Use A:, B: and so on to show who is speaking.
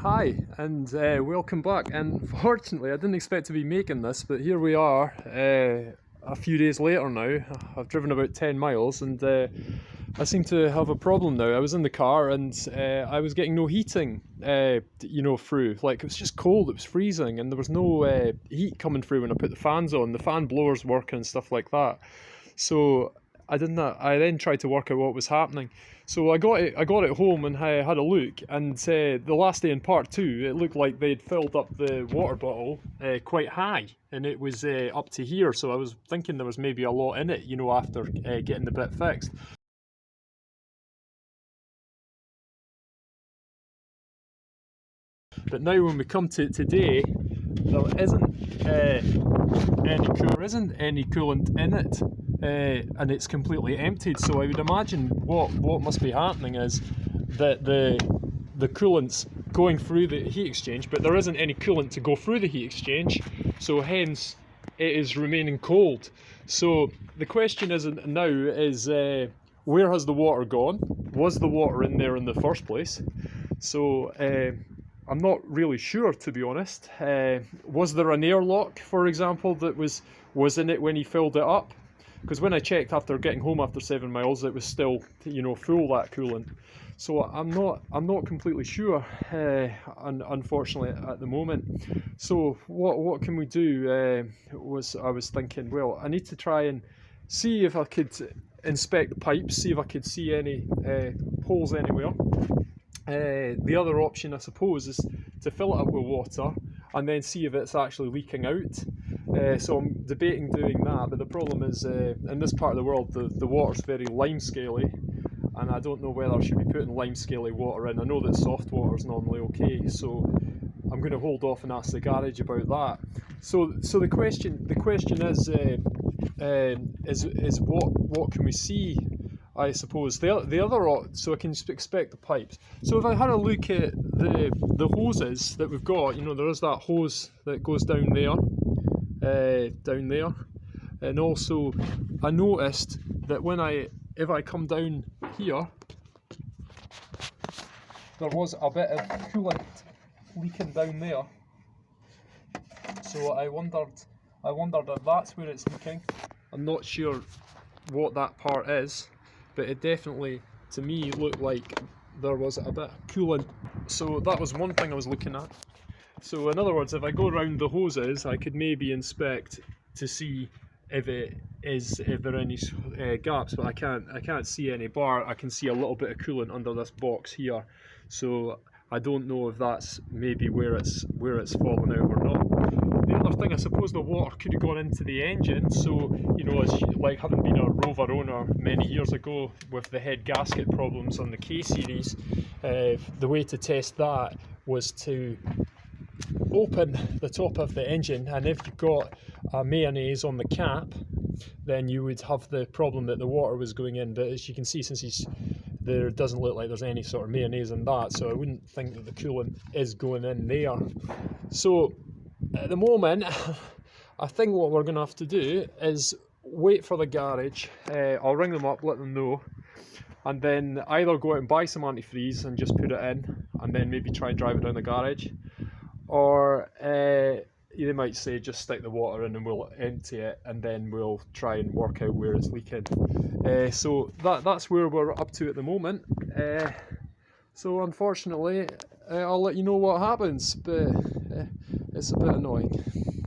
A: Hi, and welcome back. And fortunately, I didn't expect to be making this, but here we are a few days later now. I've driven about 10 miles and I seem to have a problem now. I was in the car and I was getting no heating, through. Like, it was just cold, it was freezing, and there was no heat coming through when I put the fans on. The fan blowers working and stuff like that. So I then tried to work out what was happening. So I got it home and I had a look, and the last day in part 2, it looked like they'd filled up the water bottle quite high, and it was up to here. So I was thinking there was maybe a lot in it, after getting the bit fixed. But now when we come to today, there isn't any coolant in it. And it's completely emptied. So I would imagine what must be happening is that the coolant's going through the heat exchange, but there isn't any coolant to go through the heat exchange, so hence it is remaining cold. So the question now is where has the water gone? Was the water in there in the first place? So I'm not really sure, to be honest. Was there an airlock, for example, that was in it when he filled it up? Because when I checked after getting home after 7 miles, it was still, full, that coolant. So I'm not completely sure, unfortunately, at the moment. So what can we do? I was thinking, well, I need to try and see if I could inspect the pipes, see if I could see any holes anywhere. The other option, I suppose, is to fill it up with water and then see if it's actually leaking out. So I'm debating doing that, but the problem is in this part of the world the water's very limescaley, and I don't know whether I should be putting limescaley water in. I know that soft water is normally okay, so I'm going to hold off and ask the garage about that. So the question is what can we see? I suppose the other, so I can inspect the pipes. So if I had a look at the hoses that we've got, there is that hose that goes down there, and also I noticed that if I come down here, there was a bit of coolant leaking down there. So I wondered if that's where it's leaking. I'm not sure what that part is, but it definitely, to me, looked like there was a bit of coolant. So that was one thing I was looking at. So in other words, if I go around the hoses, I could maybe inspect to see if there are any gaps, but I can't see any bar. I can see a little bit of coolant under this box here. So I don't know if that's maybe where it's fallen out or not. The other thing, I suppose the water could have gone into the engine. So, as like having been a Rover owner many years ago with the head gasket problems on the K series, the way to test that was to open the top of the engine, and if you got a mayonnaise on the cap, then you would have the problem that the water was going in. But as you can see, since there doesn't look like there's any sort of mayonnaise in that, so I wouldn't think that the coolant is going in there. So at the moment, I think what we're going to have to do is wait for the garage. I'll ring them up, let them know, and then either go out and buy some antifreeze and just put it in, and then maybe try and drive it down the garage, or they might say just stick the water in and we'll empty it, and then we'll try and work out where it's leaking. So that's where we're up to at the moment. So unfortunately, I'll let you know what happens, but it's a bit annoying.